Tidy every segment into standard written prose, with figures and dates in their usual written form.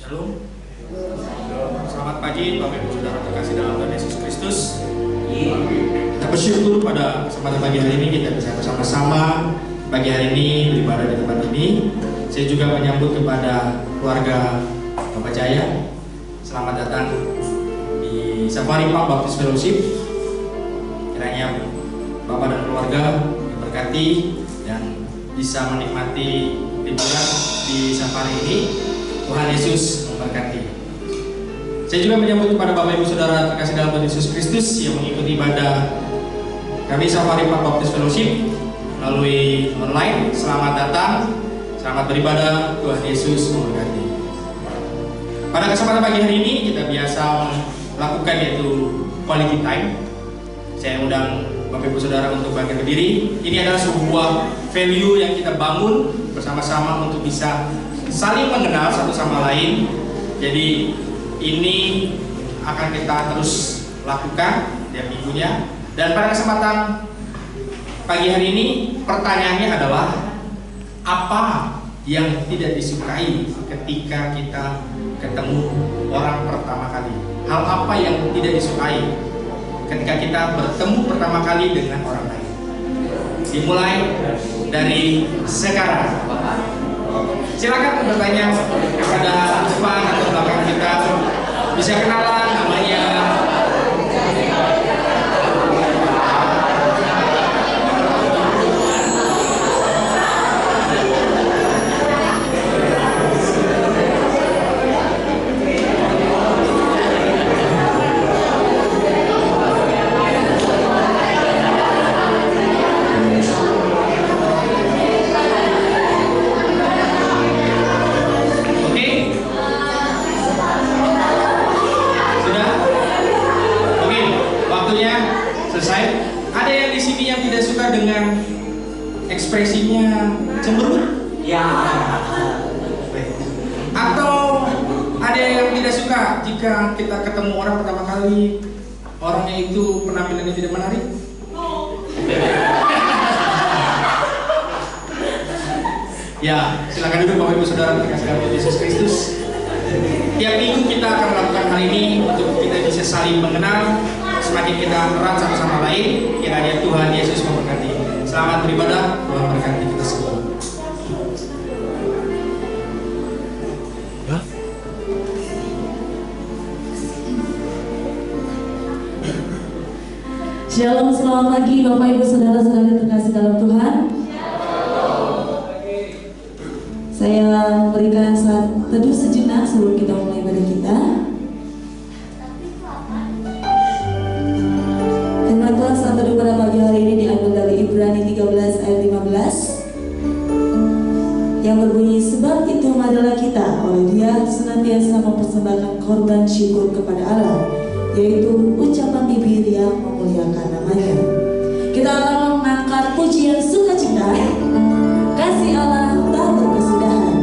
Shalom. Selamat pagi Bapak Ibu Saudara terkasih dalam Tuhan Yesus Kristus. Kita bersyukur pada kesempatan pagi hari ini kita bisa bersama-sama pagi hari ini beribadah di tempat ini. Saya juga menyambut kepada keluarga Bapak Jaya. Selamat datang di Safari Park Baptist Fellowship. Kiranya Bapak dan keluarga diberkati dan bisa menikmati liburan di safari ini. Tuhan Yesus memberkati. Saya juga menyambut kepada Bapak Ibu Saudara terkasih dalam Tuhan Yesus Kristus yang mengikuti ibadah kami Safari Park Baptist Fellowship melalui online. Selamat datang, selamat beribadah. Tuhan Yesus memberkati. Pada kesempatan pagi hari ini kita biasa melakukan yaitu quality time. Saya undang Bapak Ibu Saudara untuk bangkit berdiri. Ini adalah sebuah value yang kita bangun bersama-sama untuk bisa saling mengenal satu sama lain. Jadi ini akan kita terus lakukan tiap minggunya. Dan pada kesempatan pagi hari ini pertanyaannya adalah apa yang tidak disukai ketika kita ketemu orang pertama kali? Hal apa yang tidak disukai ketika kita bertemu pertama kali dengan orang lain? Dimulai dari sekarang. Silakan bertanya kepada depan atau belakang kita, bisa kenalan namanya. Dengan ekspresinya cemberut, ya. Atau ada yang tidak suka jika kita ketemu orang pertama kali orangnya itu penampilannya tidak menarik. Ya, silakan duduk Bapak Ibu Saudara terkasih dalam Yesus Kristus. Tiap minggu kita akan melakukan hal ini untuk kita bisa saling mengenal. Semakin kita erat satu sama lain, kiranya Tuhan Yesus memberkati. Selamat beribadah, Tuhan berkati kita semua. Shalom, selamat pagi Bapak Ibu Saudara-saudari terkasih dalam Tuhan. Saya memberikan saat teduh sejenak sebelum kita mulai ibadah kita. Tuhan saat teduh pada pagi hari ini diambil dari Ibrani 13 ayat 15 yang berbunyi, sebab itu marilah kita oleh Dia senantiasa mempersembahkan korban syukur kepada Allah, yaitu ucapan bibir yang memuliakan namanya. Kita akan mengangkat pujian sukacita, kasih Allah tak berkesudahan.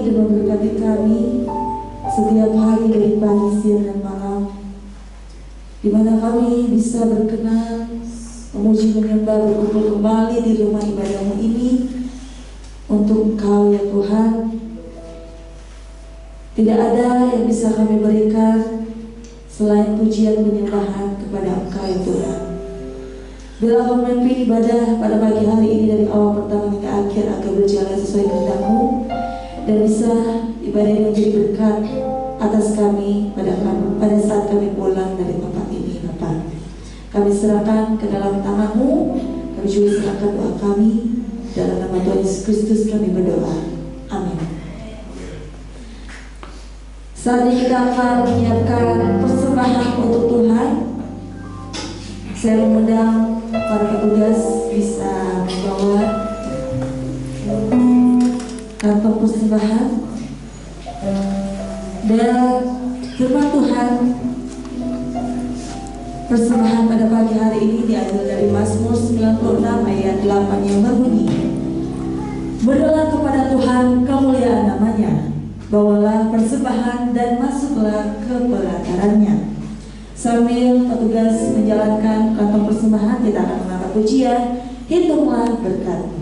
dan memberkati kami setiap hari dari pagi, siang, dan malam, di mana kami bisa berkenan memuji, menyembah, berkumpul kembali di rumah ibadah-Mu ini untuk Engkau ya Tuhan. Tidak ada yang bisa kami berikan selain pujian penyembahan kepada Engkau ya Tuhan. Bila kau memimpin ibadah pada pagi hari ini dari awal pertama hingga akhir agar berjalan sesuai kehendak-Mu, dan bisa ibadah ini menjadi berkat atas kami pada saat kami pulang dari tempat ini Bapa. Kami serahkan ke dalam tangan-Mu, kami juga serahkan doa kami, dalam nama Tuhan Yesus Kristus kami berdoa. Amin. Saat ini kita akan menyiapkan persembahan untuk Tuhan. Saya mengundang para petugas bisa membawa kantong persembahan. Dan firman Tuhan persembahan pada pagi hari ini diambil dari Mazmur 96 ayat 8 yang berbunyi, "Berdoa kepada Tuhan kemuliaan namanya, bawalah persembahan dan masuklah ke pelatarannya." Sambil petugas menjalankan kantong persembahan, kita akan mengangkat pujian, "Hitunglah berkat-Mu."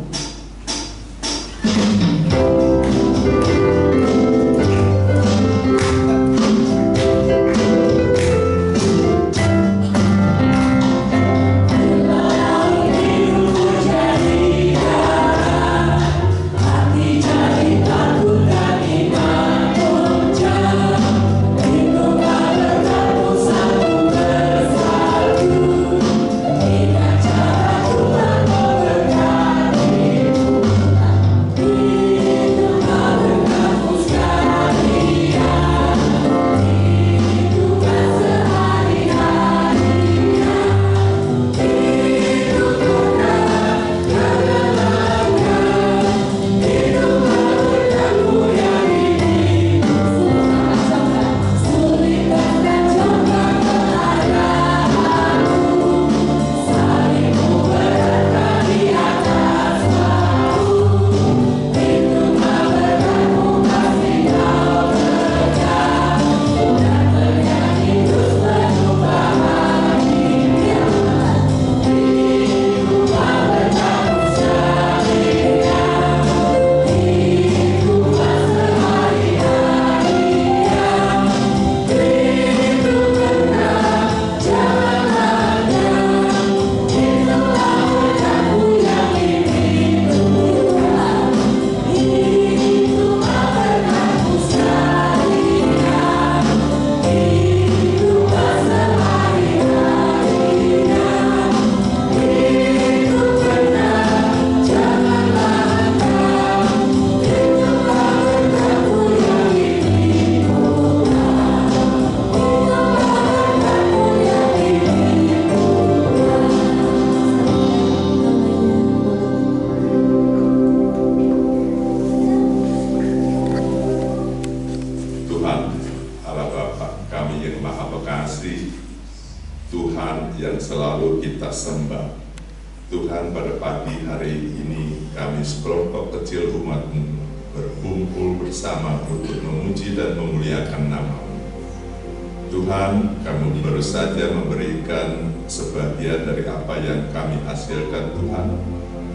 Tuhan, kami baru saja memberikan sebagian dari apa yang kami hasilkan Tuhan.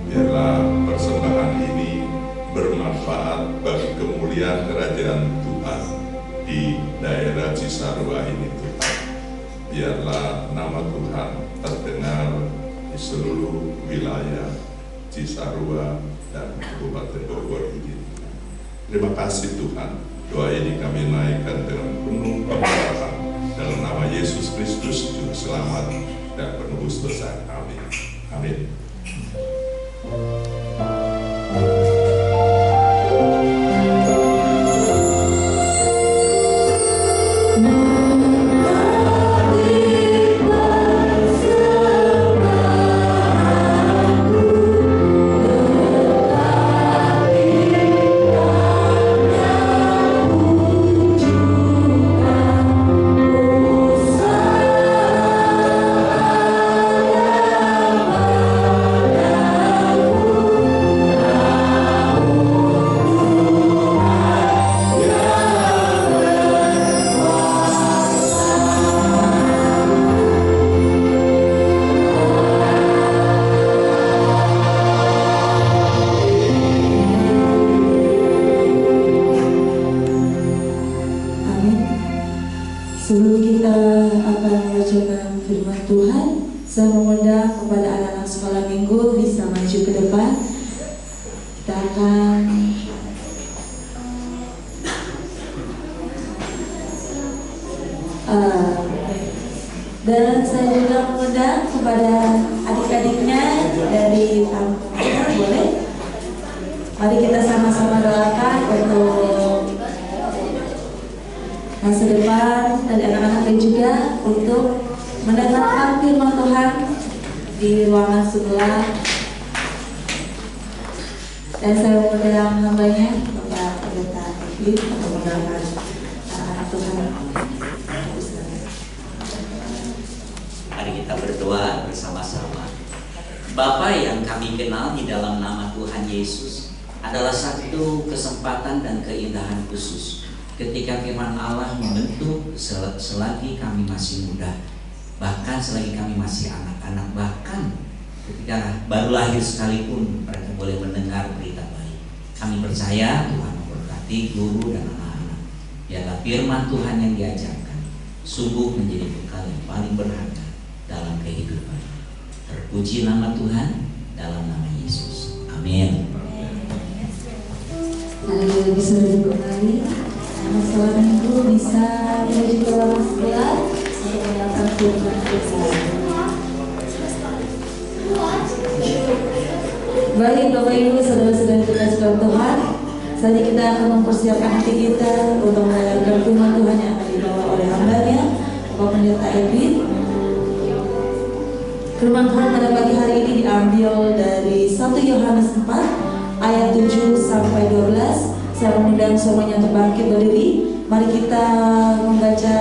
Biarlah persembahan ini bermanfaat bagi kemuliaan kerajaan Tuhan di daerah Cisarua ini Tuhan. Biarlah nama Tuhan terdengar di seluruh wilayah Cisarua dan Kabupaten Bogor ini. Terima kasih Tuhan. Doa ini kami naikkan dengan penuh pengharapan dalam nama Yesus Kristus Juru Selamat dan penebus dosa kami. Amin. firman Tuhan. Saya mengundang kepada anak-anak sekolah minggu bisa maju ke depan. Kita akan dan saya juga mengundang kepada adik-adiknya dari Tampang, boleh? Mari kita sama-sama doakan untuk masa depan dari anak-anak dan juga untuk mendengarkan firman Tuhan di ruangan sebelah. Dan saya mengundang hambanya Bapak Pendeta David untuk mendengarkan anak-anak Tuhan. Mari kita berdoa bersama-sama. Bapa yang kami kenal di dalam nama Tuhan Yesus, adalah satu kesempatan dan keindahan khusus ketika firman Allah membentuk selagi kami masih muda, bahkan selagi kami masih anak-anak, bahkan ketika baru lahir sekalipun mereka boleh mendengar berita baik. Kami percaya Tuhan memberkati guru dan anak-anak. Biarlah firman Tuhan yang diajarkan sungguh menjadi bekal yang paling berharga dalam kehidupan. Terpuji nama Tuhan dalam nama Yesus. Amin. Haleluya, bisa duduk kembali. Anak sekolah minggu bisa menuju ke ruangan sebelah untuk mendengarkan firman Tuhan. Baik Bapak Ibu, saudara-saudara dikasih Tuhan, saja kita akan mempersiapkan hati kita untuk mendengarkan firman Tuhan yang akan dibawa oleh hambanya Bapak Pendeta Edwin. Firman Tuhan pada pagi hari ini diambil dari 1 Yohanes 4 ayat 7 sampai 12. Saya mengundang semuanya untuk bangkit berdiri. Mari kita membaca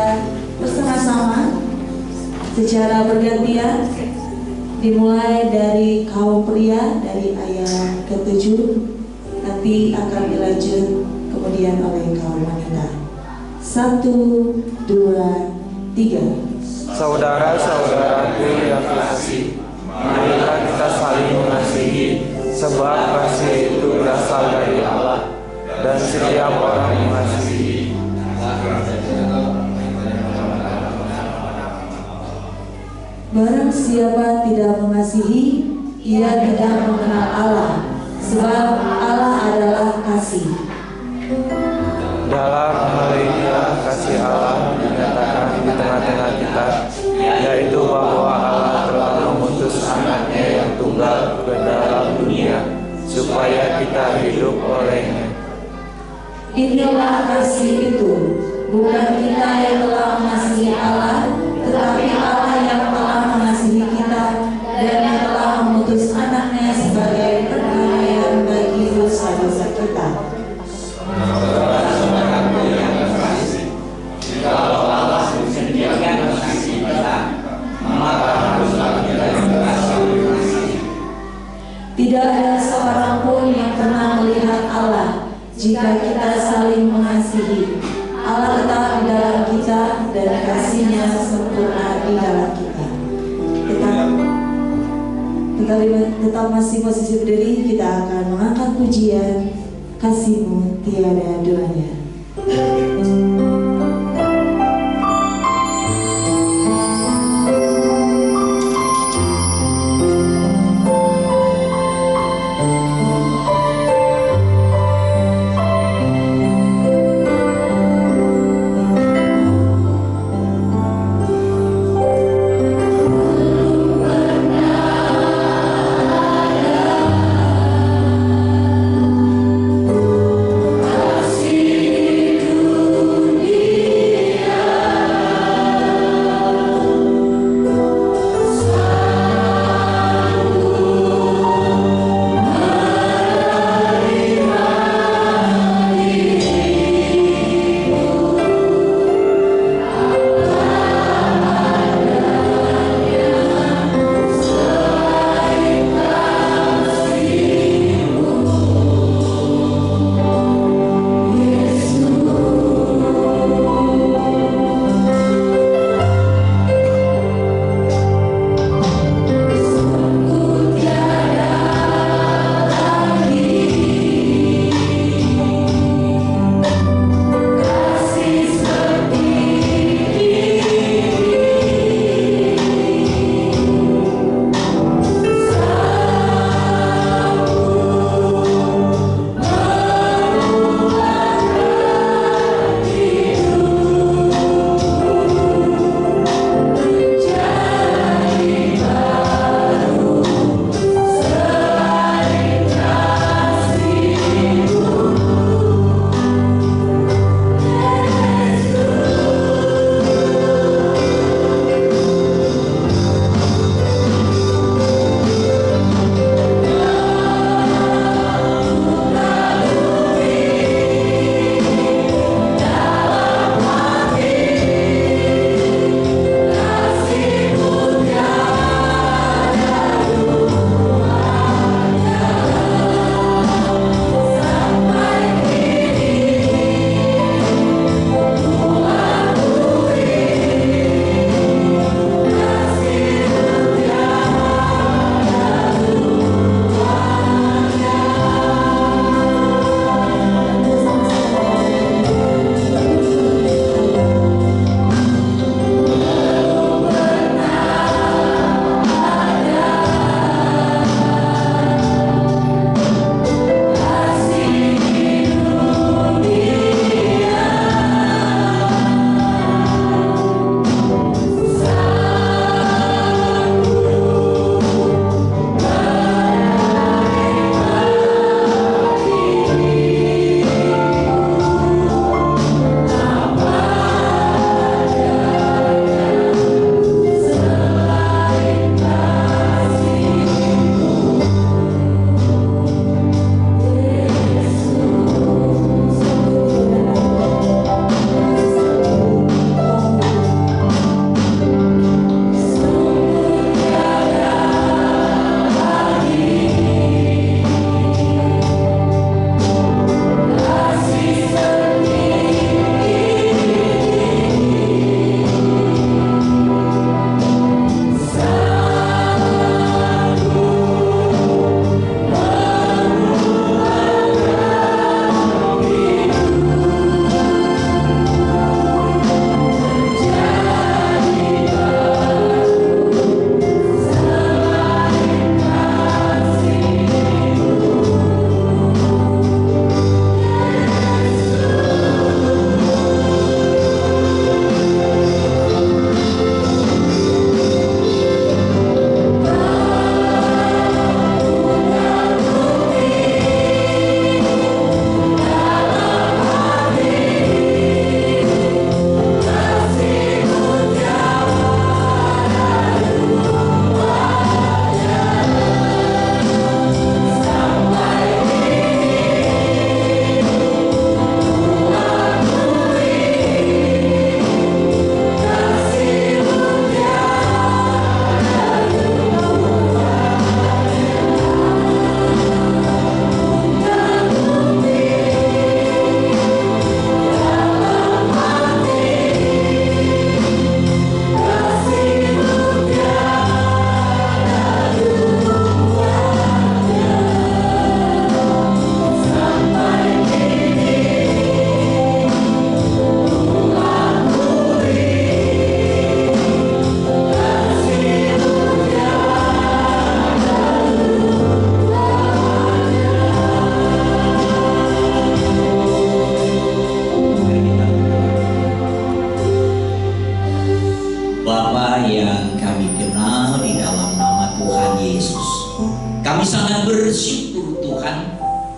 bersama-sama secara bergantian, dimulai dari kaum pria dari ayat ke-7, nanti akan dilanjut kemudian oleh kaum wanita. 1, 2, 3. Saudara-saudaraku yang kekasih, marilah kita saling mengasihi, sebab kasih itu berasal dari Allah, dan setiap orang mengasihi. Barang siapa tidak mengasihi, ia tidak mengenal Allah, sebab Allah adalah kasih. Dalam hal inilah kasih Allah dinyatakan di tengah-tengah kita, yaitu bahwa Allah telah mengutus anaknya yang tunggal ke dalam dunia, supaya kita hidup olehnya. Inilah kasih itu, bukan kita yang telah mengasihi Allah, tetapi Allah yang telah mengasihi kita dan yang telah mengutus anaknya sebagai perdamaian bagi dosa-dosa kita. Kalau Allah sendirian mengasihi kita, maka haruslah kita juga saling mengasihi. Tidak ada seorang pun yang pernah melihat Allah jika kita saling mengasihi. Allah tetap di dalam kita dan kasih-Nya sempurna di dalam kita. Tetap masih posisi berdiri, kita akan mengangkat pujian Kasih-Mu Tiada Duanya. Kasih itu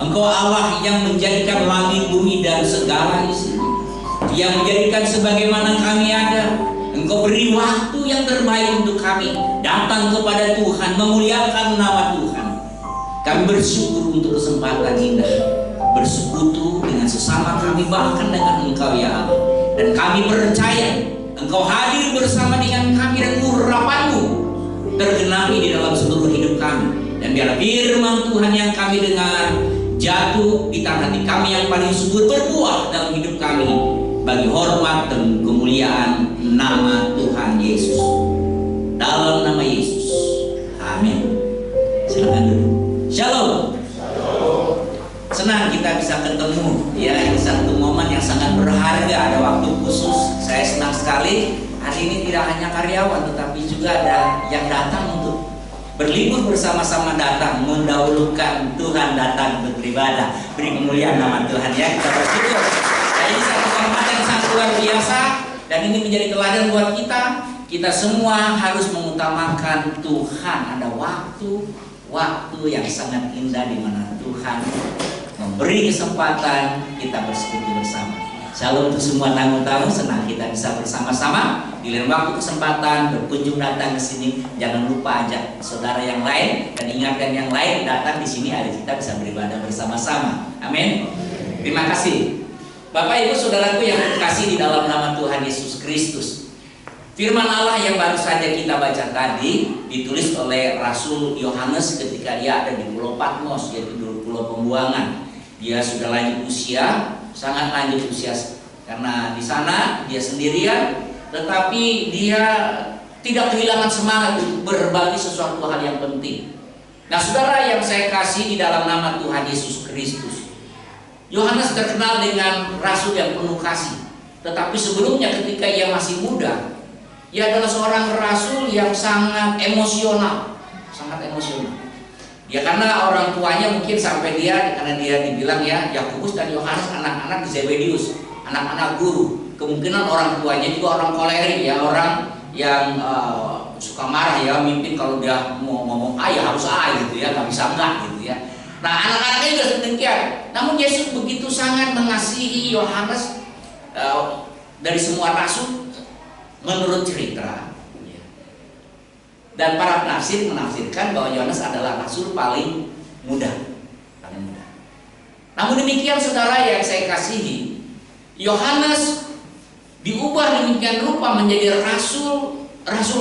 Engkau Allah yang menjadikan langit, bumi, dan segala isinya, yang menjadikan sebagaimana kami ada. Engkau beri waktu yang terbaik untuk kami datang kepada Tuhan, memuliakan nama Tuhan. Kami bersyukur untuk kesempatan indah bersekutu dengan sesama kami, bahkan dengan Engkau ya Allah. Dan kami percaya Engkau hadir bersama dengan kami, dan urapan-Mu tergenapi di dalam seluruh hidup kami. Dan biarlah firman Tuhan yang kami dengar jatuh di tangan hati kami yang paling subur, berbuah dalam hidup kami bagi hormat dan kemuliaan nama Tuhan Yesus. Dalam nama Yesus, amin. Silakan duduk. Shalom. Senang kita bisa ketemu ya. Ini satu momen yang sangat berharga, ada waktu khusus. Saya senang sekali hari ini tidak hanya karyawan tetapi juga ada yang datang untuk berlibur bersama-sama, datang mendahulukan Tuhan datang untuk beribadah. Beri kemuliaan nama Tuhan ya, kita bersyukur. Nah, ini satu kehormatan yang sangat luar biasa, dan ini menjadi teladan buat kita. Kita semua harus mengutamakan Tuhan. Ada waktu yang sangat indah di mana Tuhan memberi kesempatan kita bersekutu bersama. Shalom untuk semua tamu-tamu, senang kita bisa bersama-sama. Di lain waktu kesempatan berkunjung datang ke sini, jangan lupa ajak saudara yang lain dan ingatkan yang lain datang di sini, agar kita bisa beribadah bersama-sama. Amin. Terima kasih. Bapak Ibu Saudaraku yang terkasih di dalam nama Tuhan Yesus Kristus. Firman Allah yang baru saja kita baca tadi ditulis oleh Rasul Yohanes ketika dia ada di Pulau Patmos, yaitu di Pulau Pembuangan. Dia sudah lanjut usia, sangat lanjut usia, karena di sana dia sendirian, tetapi dia tidak kehilangan semangat untuk berbagi sesuatu hal yang penting. Nah, saudara yang saya kasih di dalam nama Tuhan Yesus Kristus, Yohanes terkenal dengan rasul yang penuh kasih. Tetapi sebelumnya ketika ia masih muda, ia adalah seorang rasul yang sangat emosional, sangat emosional. Ya, karena orang tuanya mungkin sampai karena dia dibilang ya, Yakobus dan Yohanes anak-anak Zebedius, anak-anak guru. Kemungkinan orang tuanya juga orang kolerik ya, orang yang suka marah ya, mimpin kalau dia mau ngomong A ya harus A gitu ya, nggak bisa enggak gitu ya. Nah, anak-anaknya juga demikian. Namun Yesus begitu sangat mengasihi Yohanes dari semua rasul menurut cerita. Dan para penafsir menafsirkan bahwa Yohanes adalah rasul paling muda. Namun demikian saudara yang saya kasihi, Yohanes diubah demikian rupa menjadi rasul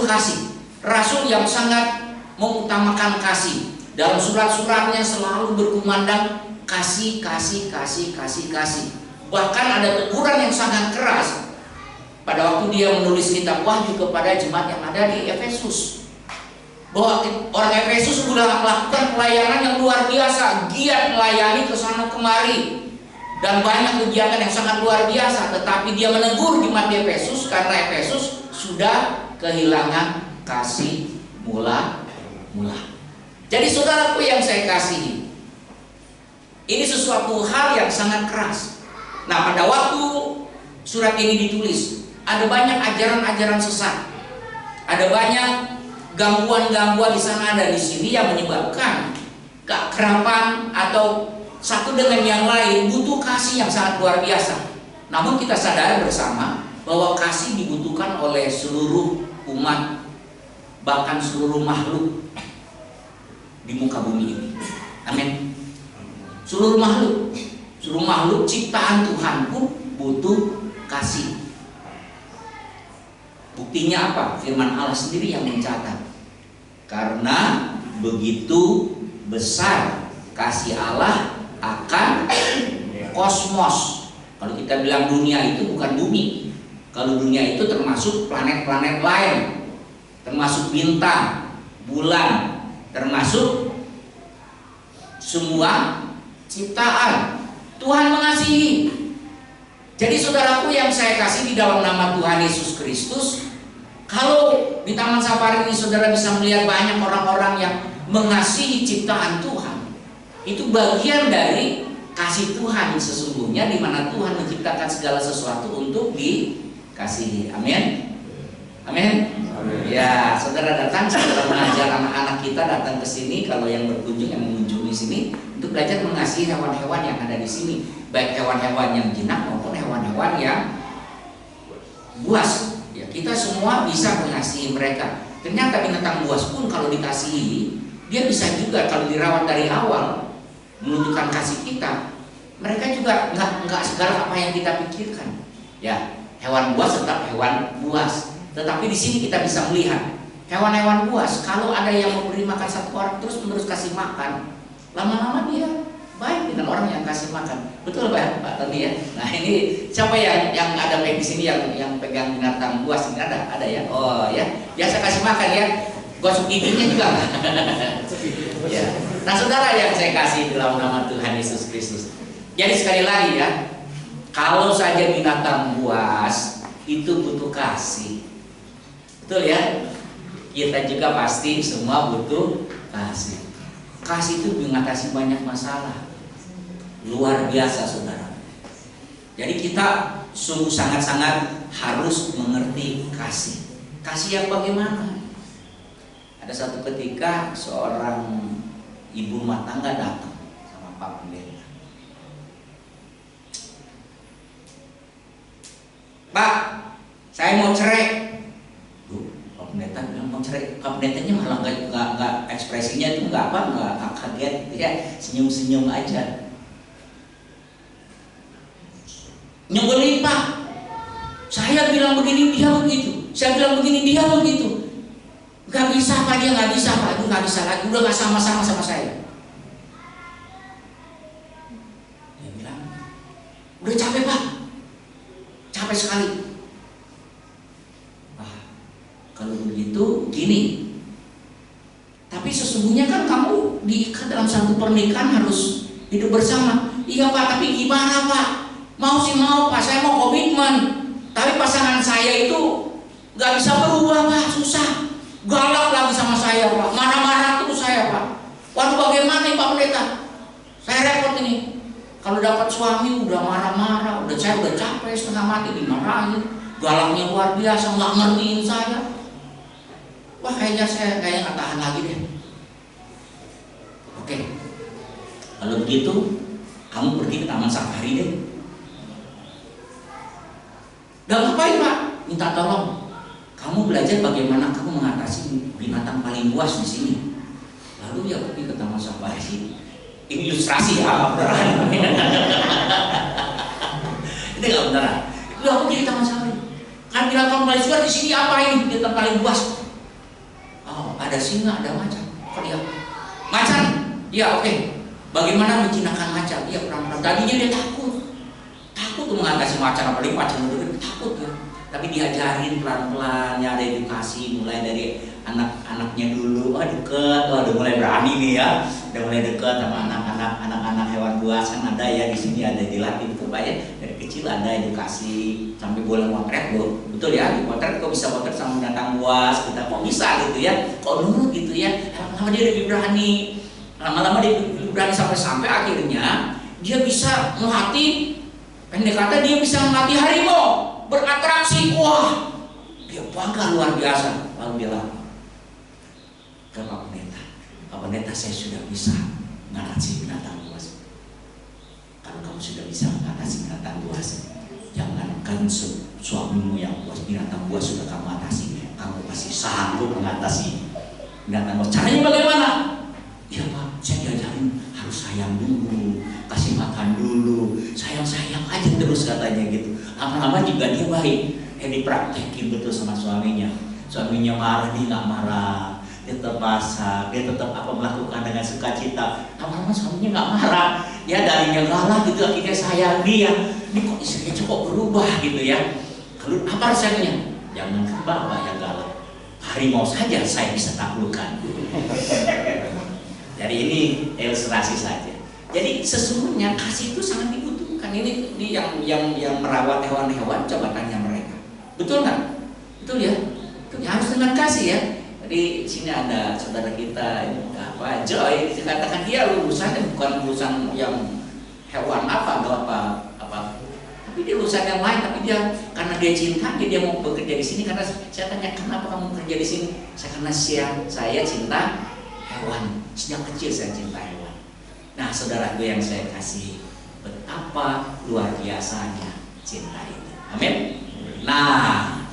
kasih, rasul yang sangat mengutamakan kasih. Dalam surat-suratnya selalu berkumandang kasih. Bahkan ada teguran yang sangat keras pada waktu dia menulis kitab Wahyu kepada jemaat yang ada di Efesus, bahwa orang Efesus sudah melakukan pelayanan yang luar biasa, giat melayani ke sana kemari, dan banyak kegiatan yang sangat luar biasa. Tetapi dia menegur jemaat di Efesus karena Efesus sudah kehilangan kasih mula. Jadi saudaraku yang saya kasihi, ini sesuatu hal yang sangat keras. Nah, pada waktu surat ini ditulis, ada banyak ajaran-ajaran sesat, ada banyak gangguan-gangguan di sana dan di sini yang menyebabkan keakraban atau satu dengan yang lain butuh kasih yang sangat luar biasa. Namun kita sadar bersama bahwa kasih dibutuhkan oleh seluruh umat, bahkan seluruh makhluk di muka bumi ini. Amin. Seluruh makhluk ciptaan Tuhan pun butuh kasih. Buktinya apa? Firman Allah sendiri yang mencatat. Karena begitu besar kasih Allah akan kosmos. Kalau kita bilang dunia itu bukan bumi. Kalau dunia itu termasuk planet-planet lain, termasuk bintang, bulan, termasuk semua ciptaan. Tuhan mengasihi. Jadi saudaraku yang saya kasih di dalam nama Tuhan Yesus Kristus, kalau di Taman Safari ini saudara bisa melihat banyak orang-orang yang mengasihi ciptaan Tuhan, itu bagian dari kasih Tuhan sesungguhnya, di mana Tuhan menciptakan segala sesuatu untuk dikasihi. Amin. Amin. Ya, saudara datang, saudara mengajar anak-anak kita datang ke sini. Kalau yang berkunjung, yang mengunjungi di sini untuk belajar mengasihi hewan-hewan yang ada di sini, baik hewan-hewan yang jinak maupun hewan-hewan yang buas. Ya, kita semua bisa mengasihi mereka. Ternyata binatang buas pun kalau dikasihi, dia bisa juga kalau dirawat dari awal menunjukkan kasih kita. Mereka juga nggak segala apa yang kita pikirkan. Ya, hewan buas tetap hewan buas. Tetapi di sini kita bisa melihat hewan-hewan buas, kalau ada yang memberi makan satu orang terus-menerus kasih makan, lama-lama dia baik dengan orang yang kasih makan. Betul Pak Tony ya? Nah ini siapa yang ada di sini yang pegang binatang buas ini ada ya? Oh ya, biasa kasih makan ya, gosok giginya juga. Ya. Nah saudara yang saya kasih dalam nama Tuhan Yesus Kristus. Jadi sekali lagi ya, kalau saja binatang buas itu butuh kasih, betul ya? Kita juga pasti semua butuh kasih. Kasih itu mengatasi banyak masalah. Luar biasa saudara. Jadi kita sungguh sangat-sangat harus mengerti kasih. Kasih yang bagaimana? Ada satu ketika seorang ibu rumah tangga datang sama Pak Pendeta. Pak, saya mau cerai. Pak Pendeta bilang mau cerai. Pak Pendetanya malah nggak ekspresinya itu nggak kaget, ya senyum-senyum aja. Nyebelin Pak, saya bilang begini dia begitu, saya bilang begini dia begitu. Gak bisa Pak, dia nggak bisa Pak, itu nggak bisa lagi, udah nggak sama-sama sama saya. Dia bilang, udah capek Pak, capek sekali. Kalau begitu gini, tapi sesungguhnya kan kamu diikat dalam satu pernikahan harus hidup bersama. Iya Pak, tapi gimana Pak? Mau sih mau Pak, saya mau komitmen, tapi pasangan saya itu gak bisa berubah Pak, susah, galak lagi sama saya Pak, marah-marah terus saya Pak. Waduh bagaimana nih Pak Pendeta? Saya repot ini. Kalau dapat suami udah marah-marah, saya udah capek setengah mati dimarahin, galaknya luar biasa, nggak ngertiin saya. Wah kayaknya saya nggak tahan lagi deh. Oke, kalau begitu kamu pergi ke taman safari deh. Gak ngapain Pak? Minta tolong. Kamu belajar bagaimana kamu mengatasi binatang paling buas di sini. Lalu ya pergi ke taman safari. Ini ilustrasi ya, beneran. Ini nggak beneran. Lalu aku pergi ke taman safari. Kan binatang paling buas di sini apa ini? Binatang paling buas. Oh, ada singa, ada macan. Kok dia? Macan? Ya oke. Bagaimana menjinakkan macan? Iya pelan-pelan. Tadinya dia takut tuh mengatasi macan, apalagi macan itu takut ya. Tapi diajarin pelan-pelan, ya ada edukasi mulai dari anak-anaknya dulu. Wah deket, udah mulai berani nih ya. Udah mulai deket sama anak-anak hewan buas kan ada ya di sini, ada dilatih betul Pak ya. Dari kecil ada edukasi sampai boleh motret loh. Betul ya, di potret kok bisa potret sama binatang buas, kita kok bisa gitu ya. Kok nurut gitu ya. Lama-lama dia lebih berani. Lama-lama dia lebih berani sampai akhirnya dia bisa melatih. Pendek kata dia bisa melatih harimau beratraksi. Wah, dia bangga luar biasa. Lalu bilang ke Pak Pendeta, saya sudah bisa mengatasi binatang buas. Kalau kamu sudah bisa mengatasi binatang buas, jangankan suamimu yang buas, binatang buas sudah kamu atasi, kamu pasti sanggup mengatasi binatang buas. Caranya bagaimana? Ya Pak, saya diajarin harus sayang dulu, kasih makan dulu, sayang-sayang aja terus katanya gitu. Lama-lama juga dia baik. Dipraktekin betul sama suaminya. Suaminya marah, dia nggak marah. Dia tetap masak, dia tetap melakukan dengan sukacita. Lama-lama suaminya nggak marah. Ya darinya galak gitu, akhirnya sayang dia. Ini kok istrinya cukup berubah gitu ya. Lalu apa rasanya? Jangan ke Bapak yang galak. Harimau saja saya bisa taklukkan. Jadi ini ilustrasi saja. Jadi sesungguhnya kasih itu sangat dibutuhkan. Ini yang merawat hewan-hewan, coba tanya mereka. Betul nggak? Betul ya? Harus dengan kasih ya. Di sini ada saudara kita apa Joy, dikatakan dia lulusannya bukan lulusan yang hewan apa. Tapi dia lulusan yang lain, tapi dia karena dia cinta, dia mau bekerja di sini. Karena saya tanya kenapa kamu bekerja di sini? Karena saya cinta hewan. Sejak kecil saya cinta hewan. Nah, saudaraku yang saya kasih, betapa luar biasanya cinta itu. Amin. Nah,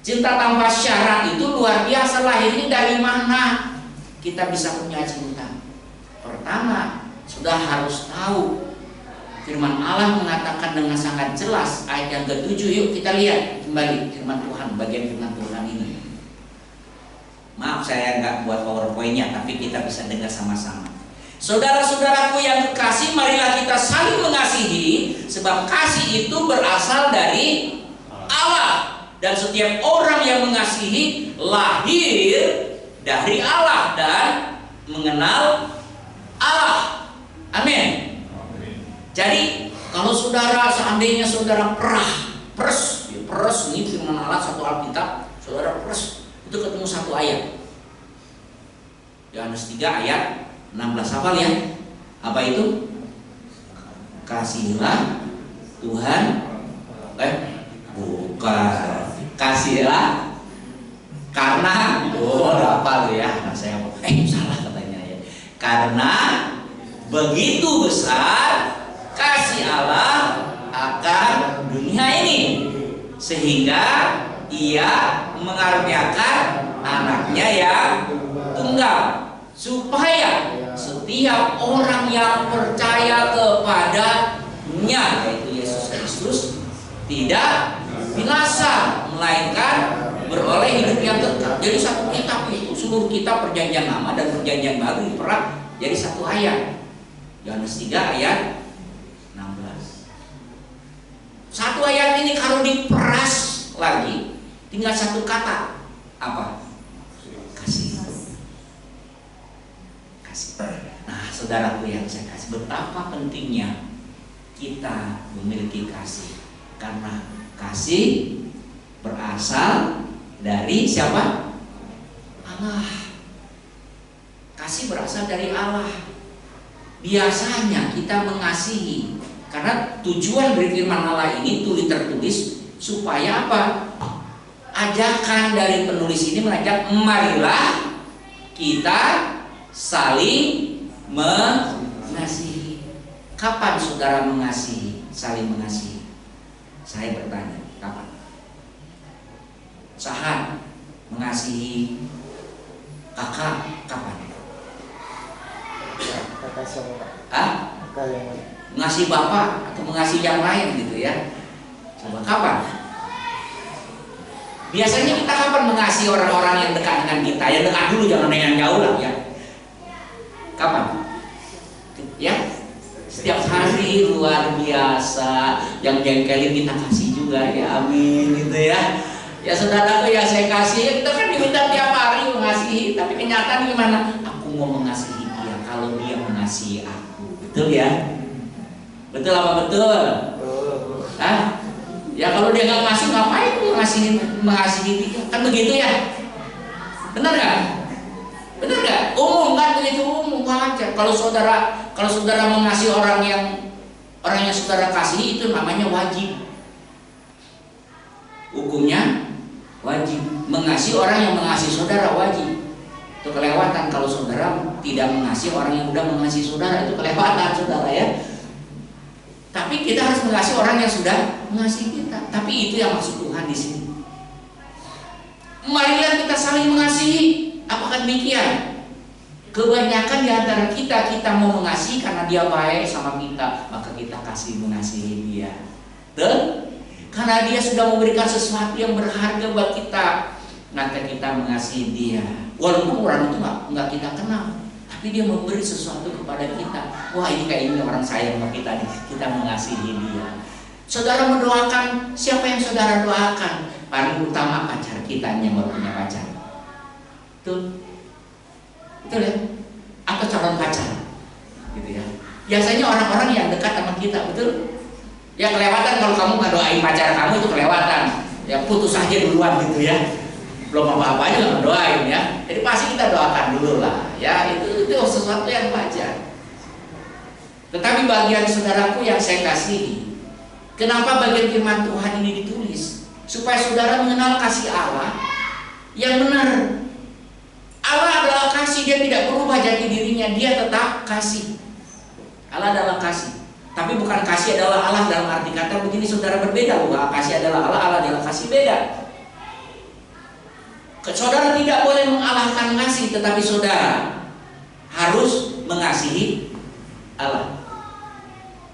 cinta tanpa syarat itu luar biasa. Lahirnya dari mana kita bisa punya cinta? Pertama, sudah harus tahu firman Allah mengatakan dengan sangat jelas, ayat yang ke-7. Yuk kita lihat kembali firman Tuhan, bagian firman Tuhan ini. Maaf saya nggak buat PowerPoint-nya, tapi kita bisa dengar sama-sama. Saudara-saudaraku yang kekasih, marilah kita saling mengasihi, sebab kasih itu berasal dari Allah. Dan setiap orang yang mengasihi lahir dari Allah dan mengenal Allah. Amin. Jadi kalau saudara seandainya saudara peres ini firman Allah satu Alkitab, saudara peres itu ketemu satu ayat. Yohanes 3 ayat 16, hafal ya? Apa itu? Kasihilah Tuhan. Bukan. Kasihilah karena hafal ya. Nah, saya salah katanya ya. Karena begitu besar kasih Allah akan dunia ini, sehingga Ia mengaruniakan anaknya yang tunggal, supaya setiap orang yang percaya kepadanya, yaitu Yesus Kristus, tidak binasa, melainkan beroleh hidup yang kekal. Jadi satu kitab itu, seluruh kitab perjanjian lama dan perjanjian baru diperah jadi satu ayat. Yohanes 3 ayat 16. Satu ayat ini kalau diperas lagi tinggal satu kata, apa? Kasih. Nah, saudaraku yang saya kasih, betapa pentingnya kita memiliki kasih, karena kasih berasal dari siapa? Allah. Kasih berasal dari Allah. Biasanya kita mengasihi karena tujuan dari firman Allah ini tertulis supaya apa? Ajakan dari penulis ini mengajak, marilah kita saling mengasihi. Kapan saudara mengasihi, saling mengasihi? Saya bertanya, kapan? Sahat mengasihi kakak, kapan? Kakak sama. Kakak yang mengasihi bapak atau mengasihi yang lain gitu ya? Coba kapan? Biasanya kita kapan mengasihi orang-orang yang dekat dengan kita? Yang dekat dulu, jangan yang jauh lah ya. Kapan? Ya, setiap hari luar biasa. Yang jengkelin kita kasih juga ya, amin gitu ya. Ya saudaraku yang saya kasih, kita kan diminta tiap hari mengasihi, tapi kenyataan gimana? Aku mau mengasihi dia kalau dia mengasihi aku, betul ya? Betul apa betul? Hah? Ya kalau dia nggak ngasih, ngapain mengasihi dia? Kan begitu ya? Benar nggak? Benar nggak? Umum kan begitu, umum wajar. Kalau saudara mengasihi orang yang saudara kasih, itu namanya wajib. Hukumnya wajib. Mengasihi orang yang mengasihi saudara wajib. Itu kelewatan kalau saudara tidak mengasihi orang yang sudah mengasihi saudara, itu kelewatan saudara ya. Tapi kita harus mengasihi orang yang sudah mengasihi kita. Tapi itu yang maksud Tuhan di sini. Marilah kita saling mengasihi. Apakah demikian? Kebanyakan di antara kita mau mengasihi karena dia baik sama kita, maka kita kasih mengasihi dia. Betul? Karena dia sudah memberikan sesuatu yang berharga buat kita, maka kita mengasihi dia. Walaupun orang itu nggak kita kenal, tapi dia memberi sesuatu kepada kita. Wah, ini kayaknya orang sayang sama kita nih, kita mengasihi dia. Saudara mendoakan, siapa yang saudara doakan? Paling utama pacar kita yang baru punya pacar. Betul? Betul ya? Atau calon pacar, gitu ya. Biasanya orang-orang yang dekat sama kita, betul? Ya kelewatan kalau kamu nggak doain pacar kamu, itu kelewatan. Ya putus aja duluan gitu ya. Belum apa-apa aja nggak doain ya. Jadi pasti kita doakan dulu lah. Ya itu sesuatu yang wajar. Tetapi bagian saudaraku yang saya kasihi, kenapa bagian firman Tuhan ini ditulis? Supaya saudara mengenal kasih Allah yang benar. Allah adalah kasih, dia tidak berubah jati dirinya, dia tetap kasih. Allah adalah kasih. Tapi bukan kasih adalah Allah dalam arti kata begini, saudara, berbeda. Bukan kasih adalah Allah, Allah adalah kasih, beda. Saudara tidak boleh mengalahkan kasih, tetapi saudara harus mengasihi Allah.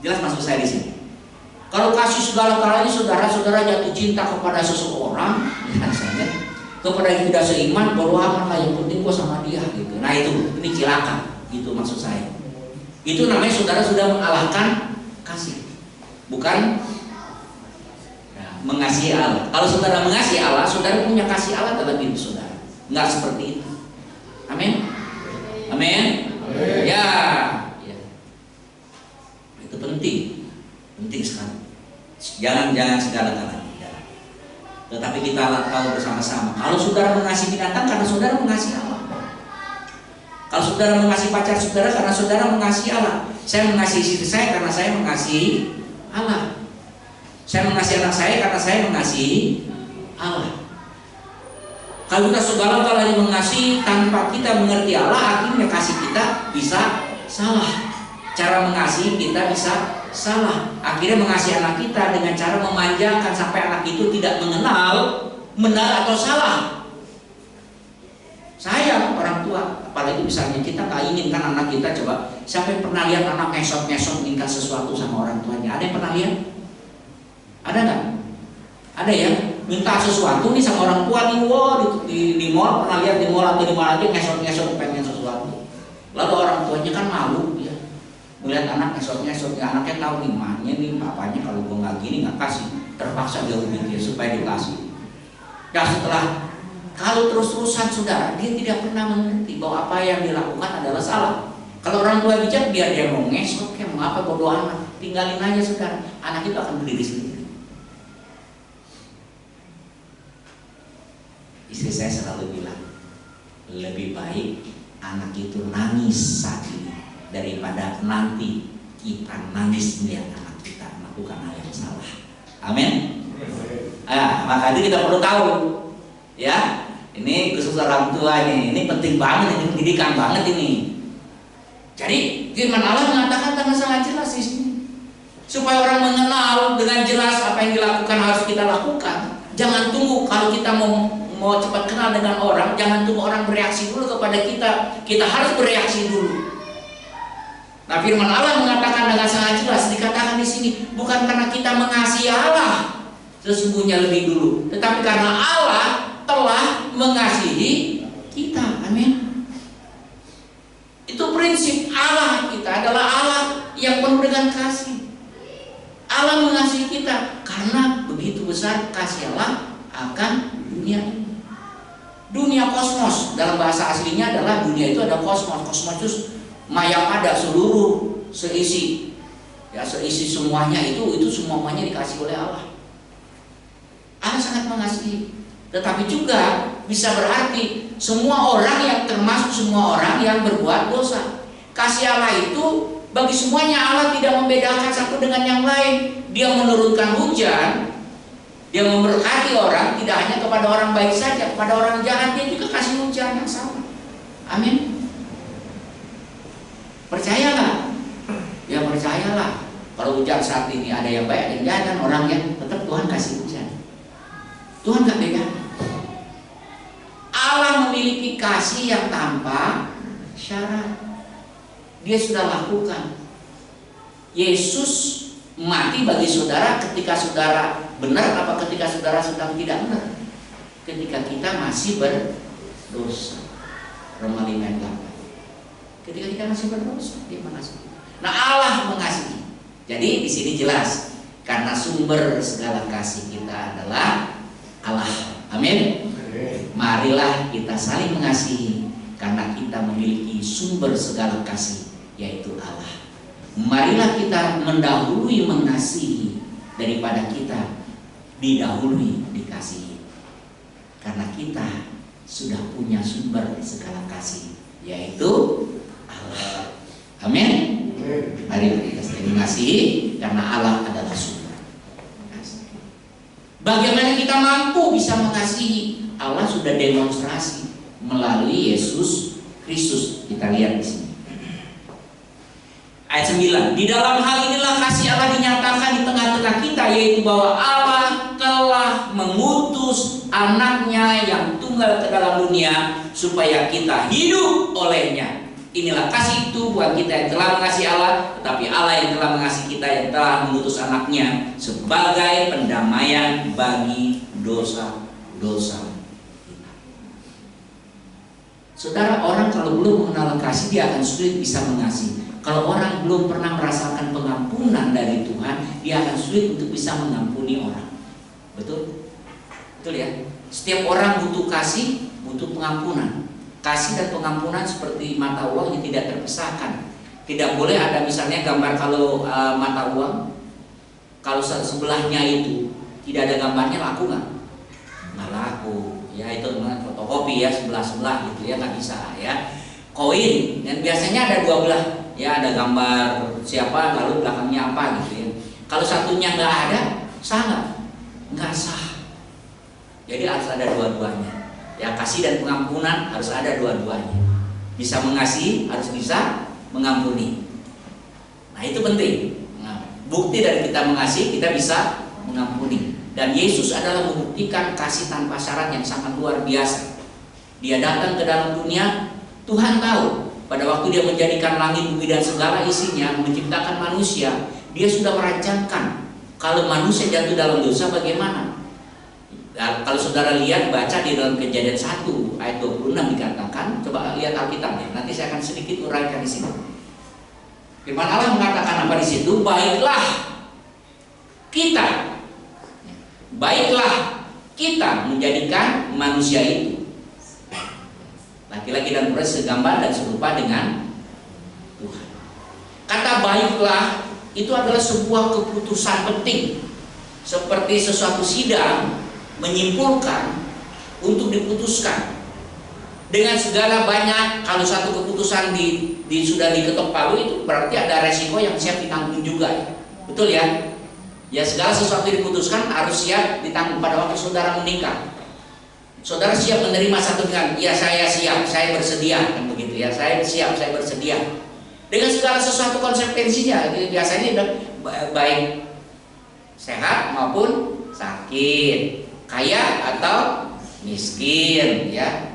Jelas maksud saya di sini? Kalau kasih segala-galanya, saudara jatuh cinta kepada seseorang, misalnya kepada yang tidak seiman, bodo amat lah, yang penting gua sama dia gitu. Nah itu, ini cilaka, itu maksud saya. Itu namanya saudara sudah mengalahkan kasih, bukan ya, mengasihi Allah. Kalau saudara mengasihi Allah, saudara punya kasih Allah dalam diri saudara. Enggak seperti itu. Amin. Amin. Ya. Itu penting sekali. Jangan segala-galanya. Tetapi kita tahu bersama-sama, kalau saudara mengasihi binatang karena saudara mengasihi Allah. Kalau saudara mengasihi pacar saudara karena saudara mengasihi Allah. Saya mengasihi istri saya karena saya mengasihi Allah. Saya mengasihi anak saya karena saya mengasihi Allah. Kalau kita segala-galanya mengasihi tanpa kita mengerti Allah, akhirnya kasih kita bisa salah. Cara mengasihi kita bisa salah. Akhirnya mengasihi anak kita dengan cara memanjakan sampai anak itu tidak mengenal benar atau salah. Sayang orang tua, apalagi misalnya kita nggak inginkan anak kita, coba siapa yang pernah lihat anak ngesot-ngesot minta sesuatu sama orang tuanya? Ada yang pernah lihat? Ada nggak? Ada ya, minta sesuatu nih sama orang tua nih, di mall, pernah lihat di mall atau di mana aja ngesot-ngesot pengen sesuatu. Lalu orang tuanya kan malu ya, melihat anak ngesot-ngesot, ya anaknya tahu nih mamanya nih, papanya kalau gua nggak gini nggak kasih, terpaksa dia berpikir supaya dikasih. Dan setelah kalau terus-terusan saudara, dia tidak pernah mengerti bahwa apa yang dilakukan adalah salah. Kalau orang tua bijak, biar dia mau ngesot, kayak mau apa, bodo amat, tinggalin aja saudara, anak itu akan berdiri sendiri. Istri saya selalu bilang, lebih baik anak itu nangis saat ini daripada nanti kita nangis melihat anak kita melakukan hal yang salah. Amin. Maka itu kita perlu tahu, ya. Ini khusus orang tua ini penting banget, ini pendidikan banget ini. Jadi firman Allah mengatakan dengan sangat jelas di sini, supaya orang mengenal dengan jelas apa yang dilakukan harus kita lakukan. Jangan tunggu kalau kita mau cepat kenal dengan orang, jangan tunggu orang bereaksi dulu kepada kita. Kita harus bereaksi dulu. Nah, firman Allah mengatakan dengan sangat jelas, dikatakan di sini, bukan karena kita mengasihi Allah sesungguhnya lebih dulu, tetapi karena Allah telah mengasihi kita. Amin. Itu prinsip Allah. Kita adalah Allah yang penuh dengan kasih. Allah mengasihi kita karena begitu besar kasih Allah akan dunia ini. Dunia kosmos, dalam bahasa aslinya adalah dunia itu ada kosmos. Kosmos itu yang ada seluruh seisi, ya seisi semuanya itu semuanya dikasih oleh Allah. Allah sangat mengasihi. Tetapi juga bisa berarti semua orang yang termasuk semua orang yang berbuat dosa. Kasih Allah itu bagi semuanya. Allah tidak membedakan satu dengan yang lain. Dia menurunkan hujan, dia memberkati orang, tidak hanya kepada orang baik saja, kepada orang jahat dia juga kasih hujan yang sama. Amin. Percayalah. Ya percayalah. Kalau hujan saat ini ada yang baik, ada yang jahat, kan orang yang tetap Tuhan kasih hujan. Tuhan gak beda. Allah memiliki kasih yang tanpa syarat. Dia sudah lakukan. Yesus mati bagi saudara ketika saudara benar apa ketika saudara sedang tidak benar? Ketika kita masih berdosa. Roma 5 ayat 8. Ketika kita masih berdosa, dia mengasihi. Nah, Allah mengasihi. Jadi di sini jelas, karena sumber segala kasih kita adalah Allah. Amin. Marilah kita saling mengasihi karena kita memiliki sumber segala kasih, yaitu Allah. Marilah kita mendahului mengasihi daripada kita didahului dikasihi. Karena kita sudah punya sumber segala kasih, yaitu Allah. Amin. Mari kita saling mengasihi karena Allah adalah sumber. Bagaimana kita mampu bisa mengasihi? Allah sudah demonstrasi melalui Yesus Kristus. Kita lihat di sini. Ayat 9, di dalam hal inilah kasih Allah dinyatakan di tengah-tengah kita, yaitu bahwa Allah telah mengutus anaknya yang tunggal ke dalam dunia supaya kita hidup olehnya. Inilah kasih itu, bukan kita yang telah mengasihi Allah, tetapi Allah yang telah mengasihi kita, yang telah mengutus anaknya sebagai pendamaian bagi dosa-dosa kita. Saudara, orang kalau belum mengenal kasih, dia akan sulit bisa mengasihi. Kalau orang belum pernah merasakan pengampunan dari Tuhan, dia akan sulit untuk bisa mengampuni orang. Betul? Betul ya? Setiap orang butuh kasih, butuh pengampunan. Kasih dan pengampunan seperti mata uang yang tidak terpisahkan. Tidak boleh ada misalnya gambar kalau mata uang, kalau sebelahnya itu tidak ada gambarnya, laku nggak? Nggak laku. Ya itu fotokopi ya, sebelah-sebelah gitu ya, nggak bisa ya. Koin, dan biasanya ada dua belah. Ya ada gambar siapa lalu belakangnya apa gitu ya. Kalau satunya nggak ada, sah nggak sah. Jadi harus ada dua-duanya. Ya kasih dan pengampunan harus ada dua-duanya. Bisa mengasihi, harus bisa mengampuni. Nah itu penting. Nah, bukti dari kita mengasihi, kita bisa mengampuni. Dan Yesus adalah membuktikan kasih tanpa syarat yang sangat luar biasa. Dia datang ke dalam dunia, Tuhan tahu. Pada waktu dia menjadikan langit, bumi dan segala isinya, menciptakan manusia, dia sudah merancangkan kalau manusia jatuh dalam dosa bagaimana. Nah, kalau saudara lihat, baca di dalam Kejadian 1 ayat 26 dikatakan, coba lihat Alkitabnya, nanti saya akan sedikit uraikan di sini. Firman Allah mengatakan apa di situ? Baiklah kita menjadikan manusia itu laki-laki dan perempuan segambar dan serupa dengan Tuhan. Kata baiklah itu adalah sebuah keputusan penting, seperti sesuatu sidang menyimpulkan untuk diputuskan dengan segala banyak. Kalau satu keputusan sudah diketok palu, itu berarti ada resiko yang siap ditanggung juga ya. Betul ya? Ya segala sesuatu diputuskan harus siap ditanggung. Pada waktu saudara menikah, saudara siap menerima satu dengan, ya saya siap, saya bersedia, kan begitu ya, saya siap, saya bersedia. Dengan segala sesuatu konsekuensinya, biasanya baik sehat maupun sakit, kaya atau miskin, ya,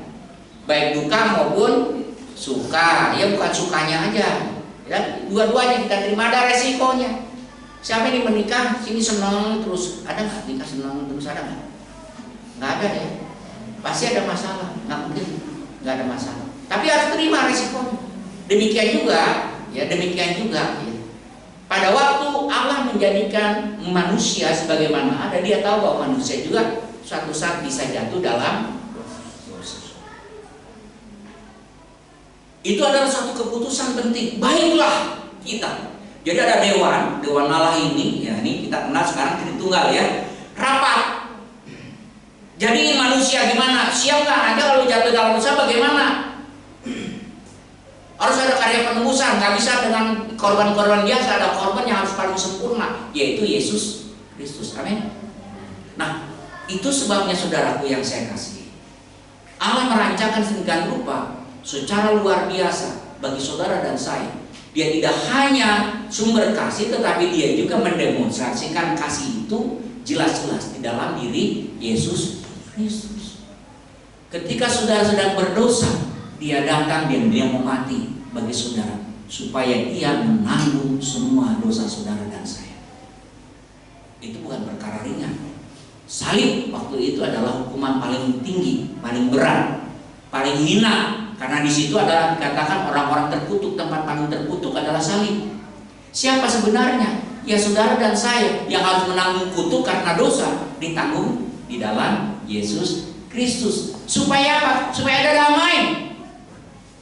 baik duka maupun suka, ya bukan sukanya aja, ya, dua-duanya kita terima, ada resikonya. Siapa ini menikah, sini senang terus, ada nggak nikah senang terus, ada nggak? Nggak ada ya. Pasti ada masalah, nggak mungkin nggak ada masalah. Tapi harus terima resikonya. Demikian juga, ya. Pada waktu Allah menjadikan manusia sebagaimana ada, dia tahu bahwa manusia juga suatu saat bisa jatuh dalam dosa. Itu adalah suatu keputusan penting. Baiklah kita. Jadi ada dewan Allah ini, ya ini kita kenal sekarang Tritunggal ya, rapat. Jadi manusia gimana? Siap nggak? Anda kalau jatuh dalam dosa bagaimana? Harus ada karya penebusan, nggak bisa dengan korban-korban biasa, ada korban yang harus paling sempurna, yaitu Yesus Kristus. Amin. Nah, itu sebabnya saudaraku yang saya kasih. Allah merancangkan sedemikian rupa secara luar biasa bagi saudara dan saya. Dia tidak hanya sumber kasih, tetapi dia juga mendemonstrasikan kasih itu jelas-jelas di dalam diri Yesus Kristus. Ketika saudara sedang berdosa, dia datang dan dia mau mati bagi saudara, supaya dia menanggung semua dosa saudara dan saya. Itu bukan perkara ringan. Salib waktu itu adalah hukuman paling tinggi, paling berat, paling hina. Karena di situ adalah dikatakan orang-orang terkutuk, tempat paling terkutuk adalah salib. Siapa sebenarnya? Ya saudara dan saya yang harus menanggung kutuk karena dosa, ditanggung di dalam Yesus Kristus. Supaya apa? Supaya ada damai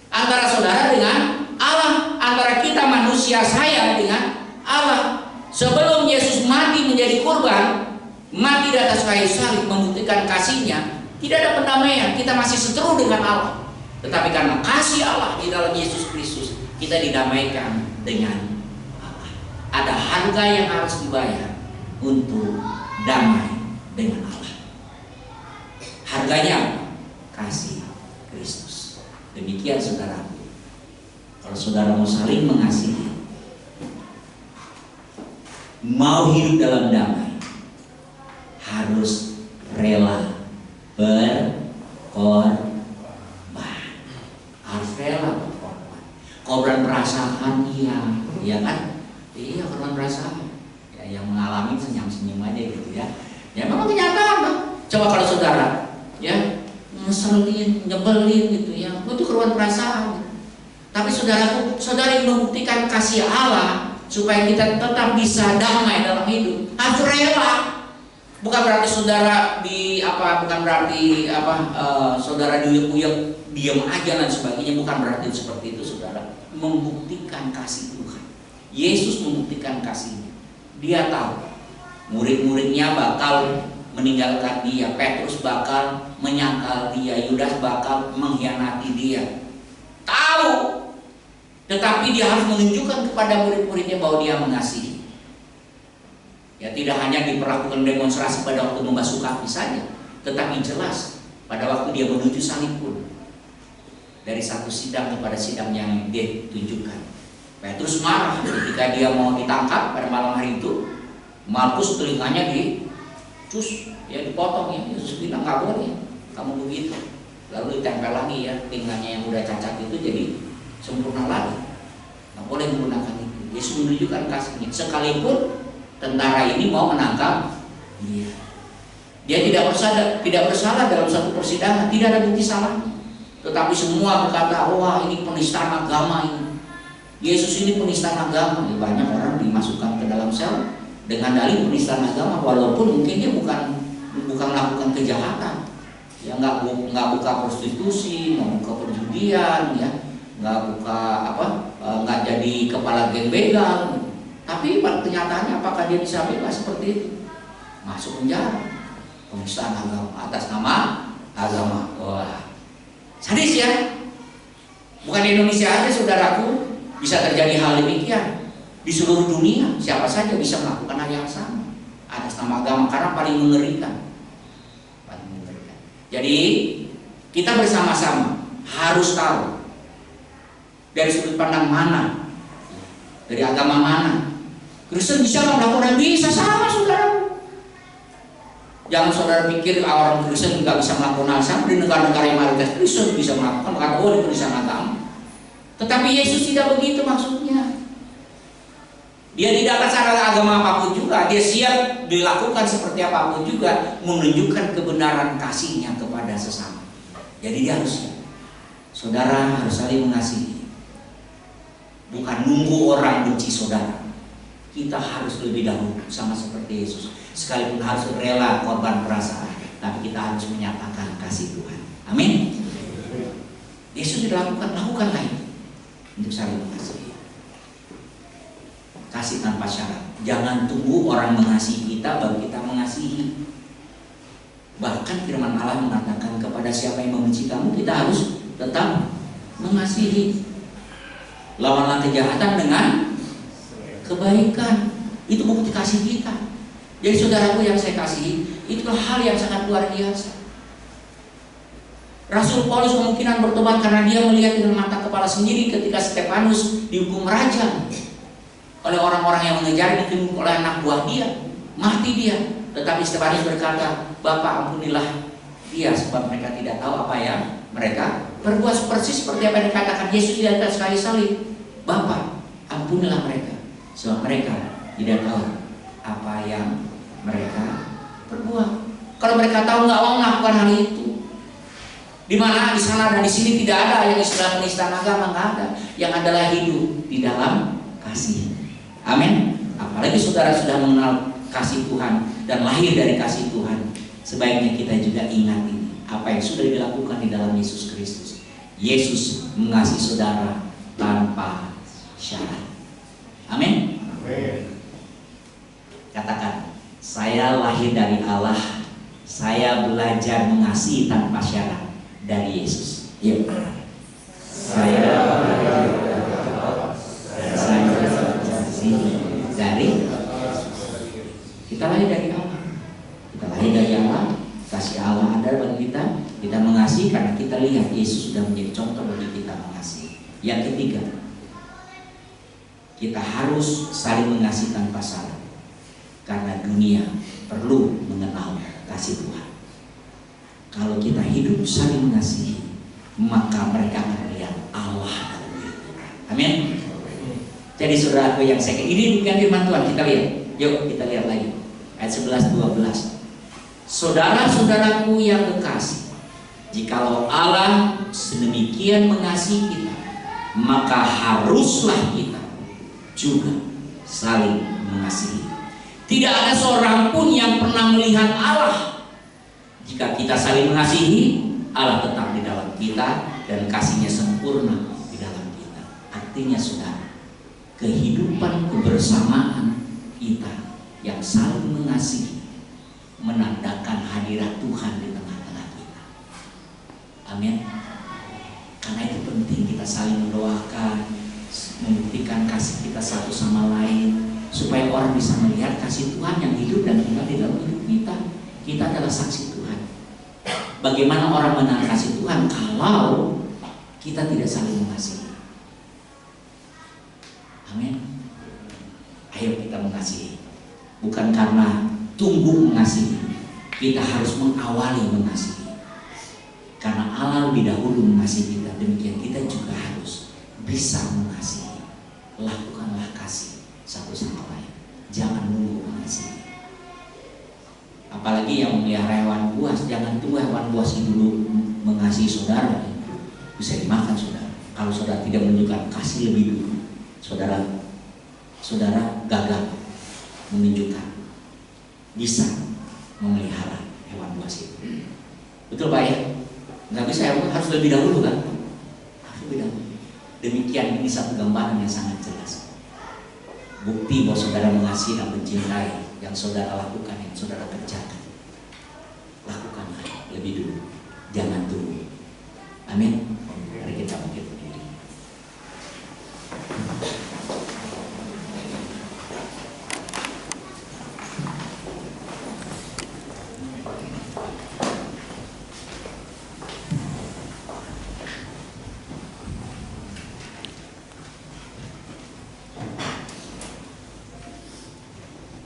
antara saudara dengan Allah, antara kita manusia, saya dengan Allah. Sebelum Yesus mati menjadi kurban, mati di atas kayu salib membuktikan kasihnya, tidak ada pendamaian, kita masih seteru dengan Allah. Tetapi karena kasih Allah di dalam Yesus Kristus, kita didamaikan dengan Allah. Ada harga yang harus dibayar untuk damai dengan Allah. Harganya kasih Kristus. Demikian saudaraku. Kalau saudara mau saling mengasihi, mau hidup dalam damai, harus rela berkorban. Harus rela berkorban. Korban perasaan, iya kan? Iya, korban perasaan. Ya, yang mengalami senyum-senyum aja gitu ya. Ya memang kenyataan, Bang. Coba kalau saudara, ya ngeselin, nyebelin gitu ya, itu korban perasaan. Tapi saudara yang membuktikan kasih Allah supaya kita tetap bisa damai dalam hidup, harus rela. Bukan berarti saudara saudara diuyuk-uyuk, diam aja dan sebagainya. Bukan berarti seperti itu, saudara. Membuktikan kasih Tuhan. Yesus membuktikan kasihnya. Dia tahu murid-muridnya bakal meninggalkan dia, Petrus bakal menyangkal dia, Yudas bakal mengkhianati dia. Tahu. Tetapi dia harus menunjukkan kepada murid-muridnya bahwa dia mengasihi. Ya, tidak hanya diperlakukan demonstrasi pada waktu membasuh kaki saja, tetapi jelas pada waktu dia menuju salib pun. Dari satu sidang kepada sidang yang dia tunjukkan. Petrus marah ketika dia mau ditangkap pada malam hari itu. Markus telinganya dipotong ya. Yesus bilang nggak boleh kamu begitu. Lalu ditempel lagi ya, telinganya yang udah cacat itu jadi sempurna lagi. Nggak boleh menggunakan itu. Yesus menunjukkan kasihnya. Sekalipun tentara ini mau menangkap dia, dia tidak bersalah dalam satu persidangan, tidak ada bukti salahnya. Tetapi semua berkata, wah ini penistaan agama ini. Yesus ini penistaan agama. Ya, banyak orang dimasukkan ke dalam sel dengan dalih penistaan agama, walaupun mungkin dia bukan melakukan kejahatan. Ya nggak buka prostitusi, nggak buka perjudian, ya nggak jadi kepala geng begal. Tapi kenyataannya apakah dia bisa bebas seperti itu? Masuk penjara, penistaan agama atas nama agama. Wah, sadis ya. Bukan di Indonesia aja, saudaraku, bisa terjadi hal demikian. Di seluruh dunia siapa saja bisa melakukan hal yang sama atas nama agama, karena paling mengerikan. Jadi kita bersama-sama harus tahu dari sudut pandang mana, dari agama mana Kristen bisa melakukan. Bisa sama, saudara. Jangan saudara pikir orang Kristen nggak bisa melakukan hal sama. Di negara-negara yang mayoritas Kristen bisa melakukan, karena di penistaan agama. Tetapi Yesus tidak begitu maksudnya. Dia tidak akan salah agama apapun juga. Dia siap dilakukan seperti apapun juga, menunjukkan kebenaran kasihnya kepada sesama. Jadi dia harus siap. Saudara harus saling mengasihi. Bukan nunggu orang benci saudara. Kita harus lebih dahulu, sama seperti Yesus. Sekalipun harus rela korban perasaan, tapi kita harus menyatakan kasih Tuhan. Amin. Yesus lakukanlah itu untuk saling mengasihi. Kasih tanpa syarat. Jangan tunggu orang mengasihi kita baru kita mengasihi. Bahkan firman Allah mengatakan kepada siapa yang membenci kamu, kita harus tetap mengasihi. Lawanlah kejahatan dengan kebaikan. Itu bukti kasih kita. Jadi saudaraku yang saya kasihi, itu hal yang sangat luar biasa. Rasul Paulus kemungkinan bertobat karena dia melihat dengan mata kepala sendiri ketika Stefanus dihukum rajam oleh orang-orang yang mengejar, mungkin oleh anak buah dia, mati dia. Tetapi Stefanus berkata, Bapak ampunilah dia, sebab mereka tidak tahu apa yang mereka berbuat. Persis seperti apa yang dikatakan Yesus di atas kayu salib. Bapak ampunilah mereka, sebab mereka tidak tahu apa yang mereka berbuat. Kalau mereka tahu, nggak mau melakukan hal itu. Di mana, di sana dan di sini tidak ada yang istilah penistaan agama, nggak ada. Yang adalah hidup di dalam kasih. Amin. Apalagi saudara sudah mengenal kasih Tuhan dan lahir dari kasih Tuhan, sebaiknya kita juga ingat ini, apa yang sudah dilakukan di dalam Yesus Kristus. Yesus mengasihi saudara tanpa syarat. Amin. Katakan, saya lahir dari Allah, saya belajar mengasihi tanpa syarat dari Yesus. Yuk. Saya dari kita lahir dari Allah. Kita lahir dari Allah. Kasih Allah ada bagi kita. Kita mengasihi karena kita lihat Yesus sudah menjadi contoh bagi kita mengasihi. Yang ketiga, kita harus saling mengasihi tanpa syarat. karena dunia perlu mengenal kasih Tuhan. Kalau kita hidup saling mengasihi, maka mereka akan melihat Allah. Amin. Jadi saudaraku yang saya ini bukan firman Tuhan, kita lihat. Yuk kita lihat lagi ayat 11-12. Saudara-saudaraku yang kekasih, jikalau Allah sedemikian mengasihi kita, maka haruslah kita juga saling mengasihi. Tidak ada seorang pun yang pernah melihat Allah. Jika kita saling mengasihi, Allah tetap di dalam kita dan kasih-Nya sempurna di dalam kita. Artinya saudara, kehidupan kebersamaan kita yang saling mengasihi menandakan hadirat Tuhan di tengah-tengah kita. Amin. Karena itu penting kita saling mendoakan, membuktikan kasih kita satu sama lain, supaya orang bisa melihat kasih Tuhan yang hidup dan tinggal di dalam hidup kita. Kita adalah saksi Tuhan. Bagaimana orang mengenal kasih Tuhan kalau kita tidak saling mengasihi? Amin. Ayo kita mengasihi. Bukan karena tunggu mengasihi, kita harus mengawali mengasihi. Karena Allah lebih dahulu mengasihi kita, demikian kita juga harus bisa mengasihi. Lakukanlah kasih satu sama lain. Jangan nunggu mengasihi. Apalagi yang memelihara hewan buas, jangan tunggu hewan buas itu dulu mengasihi saudara. Bisa dimakan saudara. Kalau saudara tidak menunjukkan kasih lebih dulu, saudara gagal menunjukkan bisa memelihara hewan buas itu. Betul Pak ya? Nggak bisa, harus lebih dahulu kan? Harus lebih dahulu. Demikian, ini satu gambaran yang sangat jelas. Bukti bahwa saudara mengasihi dan mencintai yang saudara lakukan, yang saudara kerjakan. Lakukanlah lebih dulu, jangan tunggu. Amin. Mari kita bangkit berdiri.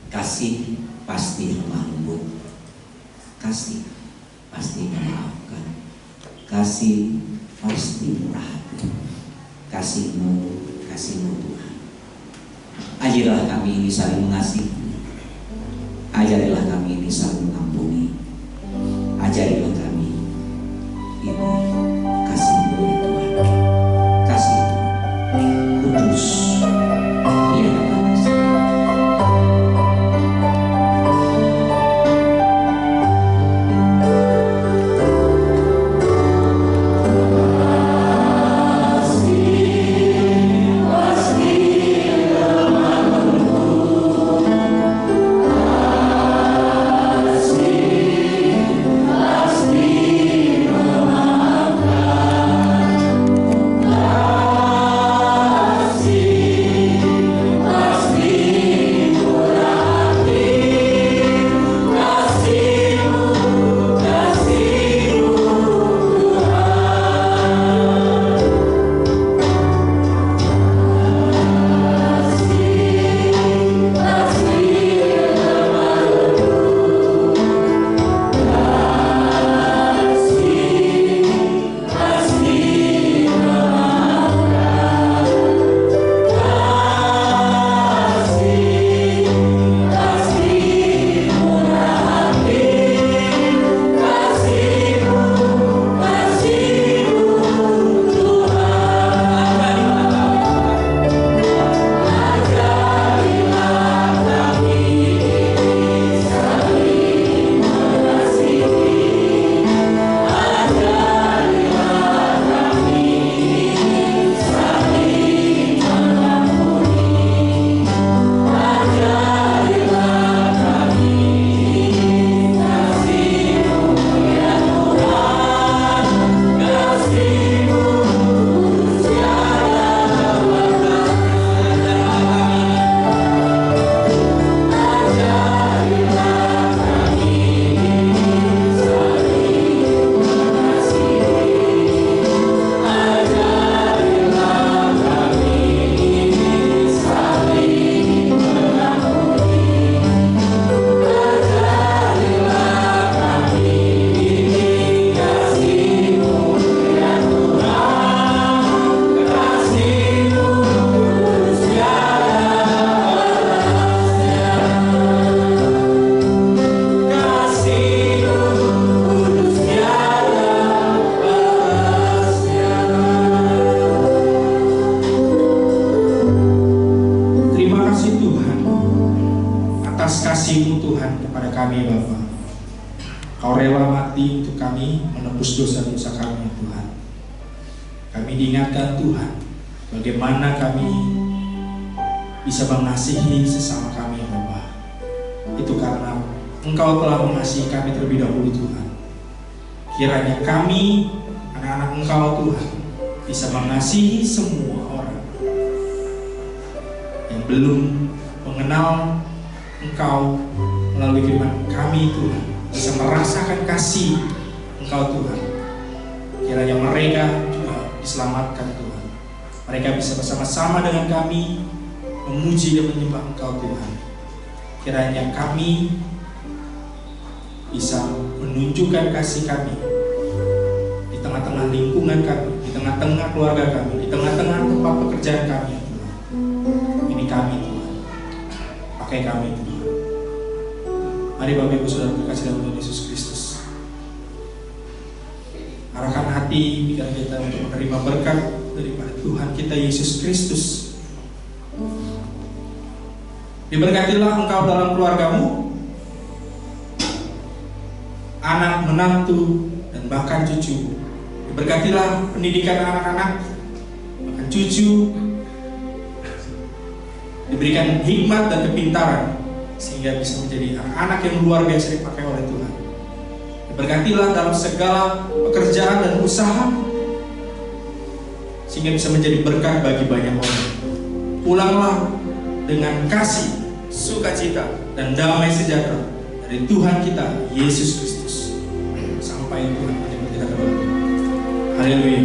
Kasih pasti lemah lembut, kasih pasti memaafkan, kasih pasti murah hati, kasih-Mu Tuhan. Ajarilah kami ini saling mengasihi, ajarilah kami ini saling mengampuni, ajarilah kami ini kasih-Mu ya Tuhan, kasih kudus. Ya atas kasih-Mu Tuhan kepada kami Bapa. Kau rela mati untuk kami, menebus dosa-dosa kami Tuhan. Kami diingatkan Tuhan, bagaimana kami bisa mengasihi sesama kami Bapa. Itu karena Engkau telah mengasihi kami terlebih dahulu Tuhan. Kiranya kami, anak-anak Engkau Tuhan, bisa mengasihi semua orang yang belum mengenal Engkau melalui firman kami Tuhan, bisa merasakan kasih Engkau Tuhan. Kiranya mereka juga diselamatkan Tuhan. Mereka bisa bersama-sama dengan kami memuji dan menyembah Engkau Tuhan. Kiranya kami bisa menunjukkan kasih kami di tengah-tengah lingkungan kami, di tengah-tengah keluarga kami, di tengah-tengah tempat pekerjaan kami Tuhan. Ini kami Tuhan, pakai kami Tuhan. Mari Bapak Ibu Saudara terkasih dalam Tuhan Yesus Kristus, arahkan hati pikiran kita untuk menerima berkat daripada Tuhan kita Yesus Kristus. Diberkatilah engkau dalam keluargamu, anak, menantu, dan bahkan cucu. Diberkatilah pendidikan anak-anak, bahkan cucu. Diberikan hikmat dan kepintaran sehingga bisa menjadi anak-anak yang luar biasa dipakai oleh Tuhan. Diberkatilah dalam segala pekerjaan dan usaha sehingga bisa menjadi berkat bagi banyak orang. Pulanglah dengan kasih, sukacita, dan damai sejahtera dari Tuhan kita Yesus Kristus. Sampai Tuhan menyebut kita kembali. Haleluya.